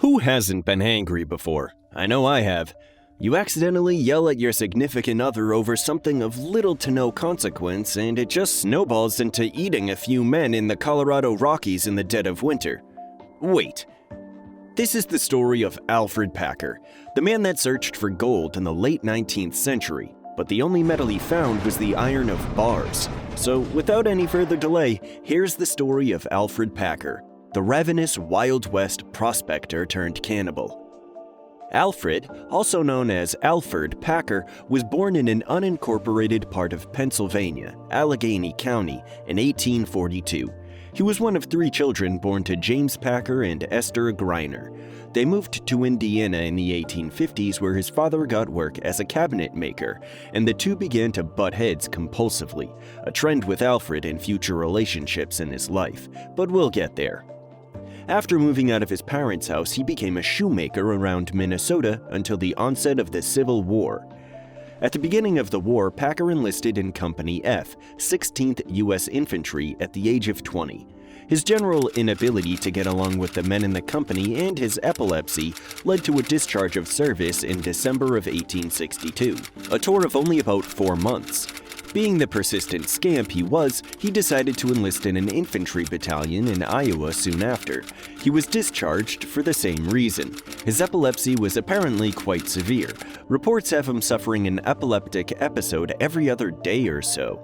Who hasn't been angry before? I know I have. You accidentally yell at your significant other over something of little to no consequence, and it just snowballs into eating a few men in the Colorado Rockies in the dead of winter. Wait. This is the story of Alfred Packer, the man that searched for gold in the late 19th century, but the only metal he found was the iron of bars. So without any further delay, here's the story of Alfred Packer, the ravenous Wild West prospector turned cannibal. Alfred, also known as Alfred Packer, was born in an unincorporated part of Pennsylvania, Allegheny County, in 1842. He was one of 3 children born to James Packer and Esther Greiner. They moved to Indiana in the 1850s, where his father got work as a cabinet maker, and the two began to butt heads compulsively, a trend with Alfred in future relationships in his life, but we'll get there. After moving out of his parents' house, he became a shoemaker around Minnesota until the onset of the Civil War. At the beginning of the war, Packer enlisted in Company F, 16th U.S. Infantry at the age of 20. His general inability to get along with the men in the company and his epilepsy led to a discharge of service in December of 1862, a tour of only about 4 months. Being the persistent scamp he decided to enlist in an infantry battalion in Iowa soon after. He was discharged for the same reason. His epilepsy was apparently quite severe. Reports have him suffering an epileptic episode every other day or so.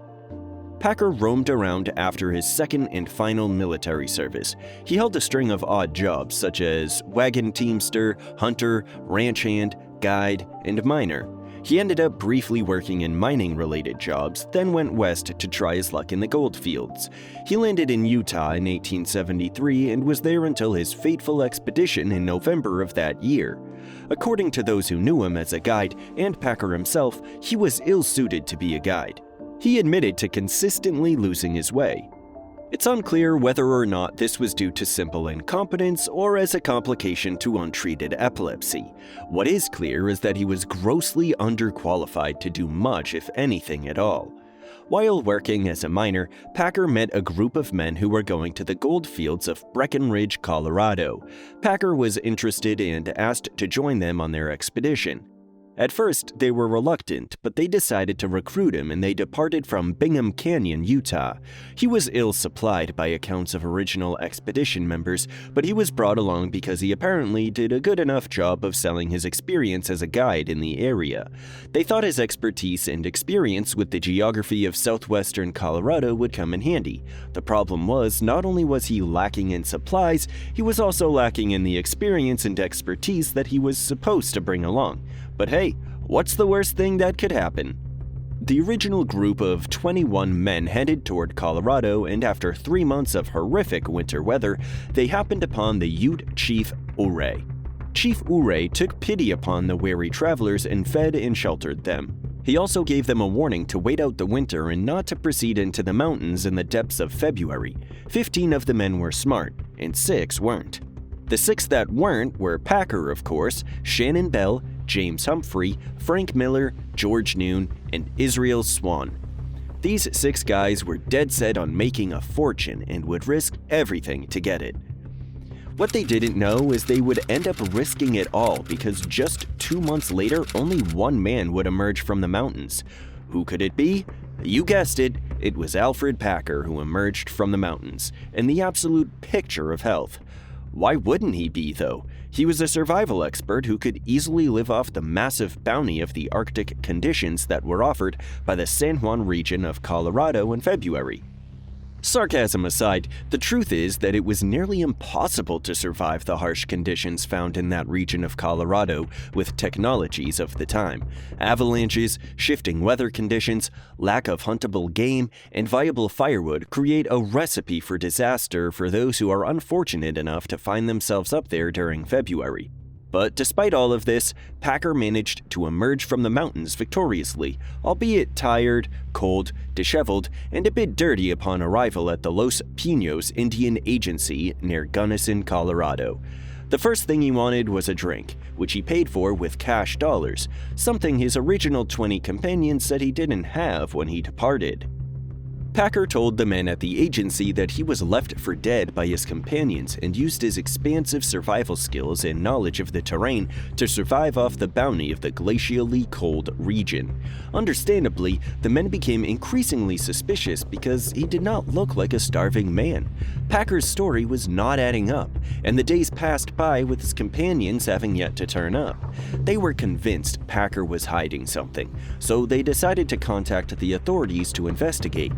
Packer roamed around after his second and final military service. He held a string of odd jobs such as wagon teamster, hunter, ranch hand, guide, and miner. He ended up briefly working in mining-related jobs, then went west to try his luck in the gold fields. He landed in Utah in 1873 and was there until his fateful expedition in November of that year. According to those who knew him as a guide and Packer himself, he was ill-suited to be a guide. He admitted to consistently losing his way. It's unclear whether or not this was due to simple incompetence or as a complication to untreated epilepsy. What is clear is that he was grossly underqualified to do much, if anything at all. While working as a miner, Packer met a group of men who were going to the gold fields of Breckenridge, Colorado. Packer was interested and asked to join them on their expedition. At first, they were reluctant, but they decided to recruit him and they departed from Bingham Canyon, Utah. He was ill-supplied by accounts of original expedition members, but he was brought along because he apparently did a good enough job of selling his experience as a guide in the area. They thought his expertise and experience with the geography of southwestern Colorado would come in handy. The problem was, not only was he lacking in supplies, he was also lacking in the experience and expertise that he was supposed to bring along. But hey, what's the worst thing that could happen? The original group of 21 men headed toward Colorado, and after 3 months of horrific winter weather, they happened upon the Ute chief Ouray. Chief Ouray took pity upon the weary travelers and fed and sheltered them. He also gave them a warning to wait out the winter and not to proceed into the mountains in the depths of February. 15 of the men were smart, and 6 weren't. The 6 that weren't were Packer, of course, Shannon Bell, James Humphrey, Frank Miller, George Noon, and Israel Swan. These 6 guys were dead set on making a fortune and would risk everything to get it. What they didn't know is they would end up risking it all because just 2 months later, only 1 man would emerge from the mountains. Who could it be? You guessed it, it was Alfred Packer who emerged from the mountains, and the absolute picture of health. Why wouldn't he be, though? He was a survival expert who could easily live off the massive bounty of the Arctic conditions that were offered by the San Juan region of Colorado in February. Sarcasm aside, the truth is that it was nearly impossible to survive the harsh conditions found in that region of Colorado with technologies of the time. Avalanches, shifting weather conditions, lack of huntable game, and viable firewood create a recipe for disaster for those who are unfortunate enough to find themselves up there during February. But despite all of this, Packer managed to emerge from the mountains victoriously, albeit tired, cold, disheveled, and a bit dirty upon arrival at the Los Pinos Indian Agency near Gunnison, Colorado. The first thing he wanted was a drink, which he paid for with cash dollars, something his original 20 companions said he didn't have when he departed. Packer told the men at the agency that he was left for dead by his companions and used his expansive survival skills and knowledge of the terrain to survive off the bounty of the glacially cold region. Understandably, the men became increasingly suspicious because he did not look like a starving man. Packer's story was not adding up, and the days passed by with his companions having yet to turn up. They were convinced Packer was hiding something, so they decided to contact the authorities to investigate.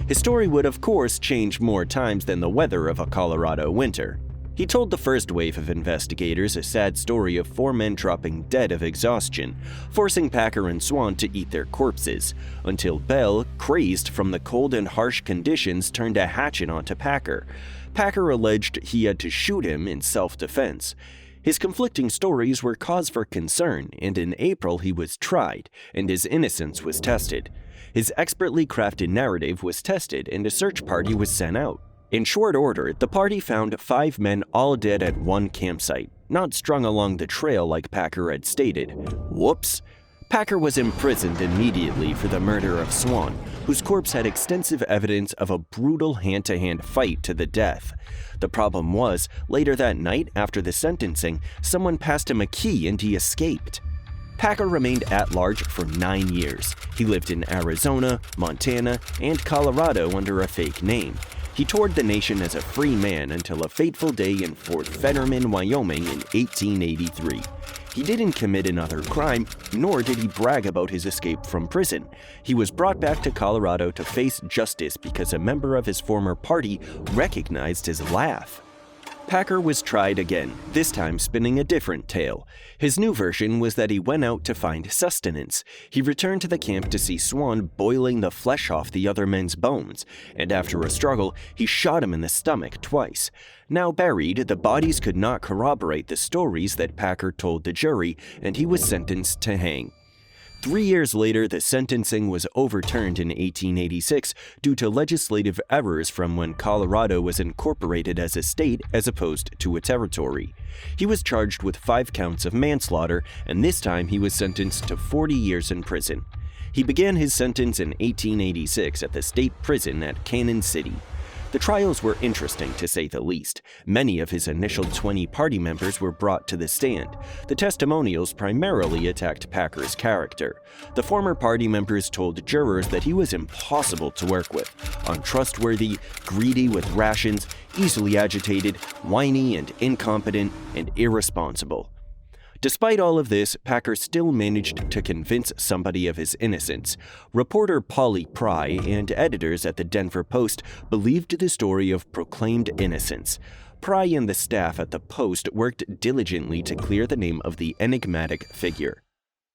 His story would of course change more times than the weather of a Colorado winter. He told the first wave of investigators a sad story of 4 men dropping dead of exhaustion, forcing Packer and Swan to eat their corpses, until Bell, crazed from the cold and harsh conditions, turned a hatchet onto Packer. Packer alleged he had to shoot him in self-defense. His conflicting stories were cause for concern, and in April he was tried, and his innocence was tested. His expertly crafted narrative was tested, and a search party was sent out. In short order, the party found 5 men all dead at one campsite, not strung along the trail like Packer had stated. Whoops! Packer was imprisoned immediately for the murder of Swan, whose corpse had extensive evidence of a brutal hand-to-hand fight to the death. The problem was, later that night after the sentencing, someone passed him a key and he escaped. Packer remained at large for 9 years. He lived in Arizona, Montana, and Colorado under a fake name. He toured the nation as a free man until a fateful day in Fort Fetterman, Wyoming in 1883. He didn't commit another crime, nor did he brag about his escape from prison. He was brought back to Colorado to face justice because a member of his former party recognized his laugh. Packer was tried again, this time spinning a different tale. His new version was that he went out to find sustenance. He returned to the camp to see Swan boiling the flesh off the other men's bones, and after a struggle, he shot him in the stomach twice. Now buried, the bodies could not corroborate the stories that Packer told the jury, and he was sentenced to hang. 3 years later, the sentencing was overturned in 1886 due to legislative errors from when Colorado was incorporated as a state as opposed to a territory. He was charged with 5 counts of manslaughter, and this time he was sentenced to 40 years in prison. He began his sentence in 1886 at the state prison at Cannon City. The trials were interesting, to say the least. Many of his initial 20 party members were brought to the stand. The testimonials primarily attacked Packer's character. The former party members told jurors that he was impossible to work with, untrustworthy, greedy with rations, easily agitated, whiny and incompetent, and irresponsible. Despite all of this, Packer still managed to convince somebody of his innocence. Reporter Polly Pry and editors at the Denver Post believed the story of proclaimed innocence. Pry and the staff at the Post worked diligently to clear the name of the enigmatic figure.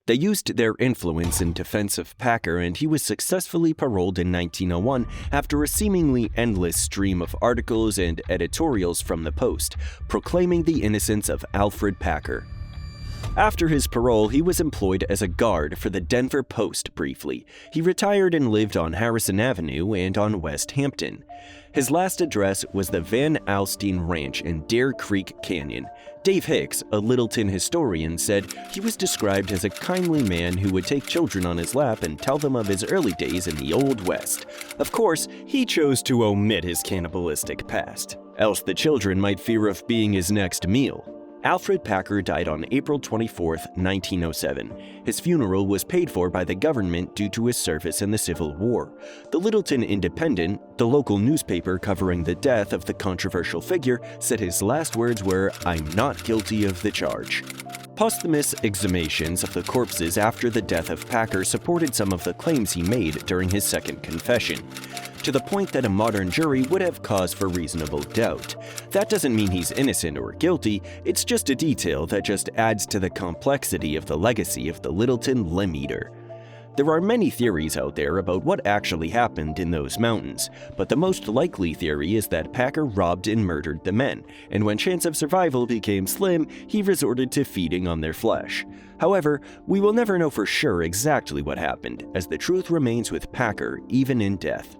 They used their influence in defense of Packer, and he was successfully paroled in 1901 after a seemingly endless stream of articles and editorials from the Post, proclaiming the innocence of Alfred Packer. After his parole, he was employed as a guard for the Denver Post briefly. He retired and lived on Harrison Avenue and on West Hampton. His last address was the Van Alstyne Ranch in Deer Creek Canyon. Dave Hicks, a Littleton historian, said he was described as a kindly man who would take children on his lap and tell them of his early days in the Old West. Of course, he chose to omit his cannibalistic past, else the children might fear of being his next meal. Alfred Packer died on April 24, 1907. His funeral was paid for by the government due to his service in the Civil War. The Littleton Independent, the local newspaper covering the death of the controversial figure, said his last words were, "I'm not guilty of the charge." Posthumous exhumations of the corpses after the death of Packer supported some of the claims he made during his second confession, to the point that a modern jury would have cause for reasonable doubt. That doesn't mean he's innocent or guilty, it's just a detail that just adds to the complexity of the legacy of the Littleton Limb Eater. There are many theories out there about what actually happened in those mountains, but the most likely theory is that Packer robbed and murdered the men, and when chance of survival became slim, he resorted to feeding on their flesh. However, we will never know for sure exactly what happened, as the truth remains with Packer even in death.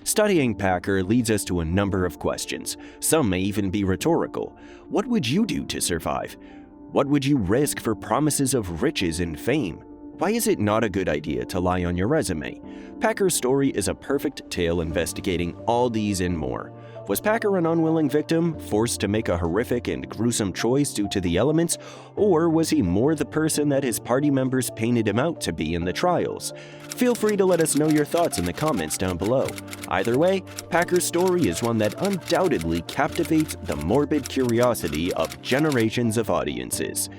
Studying Packer leads us to a number of questions. Some may even be rhetorical. What would you do to survive? What would you risk for promises of riches and fame? Why is it not a good idea to lie on your resume? Packer's story is a perfect tale investigating all these and more. Was Packer an unwilling victim, forced to make a horrific and gruesome choice due to the elements, or was he more the person that his party members painted him out to be in the trials? Feel free to let us know your thoughts in the comments down below. Either way, Packer's story is one that undoubtedly captivates the morbid curiosity of generations of audiences.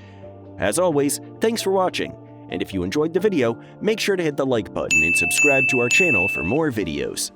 As always, thanks for watching, and if you enjoyed the video, make sure to hit the like button and subscribe to our channel for more videos.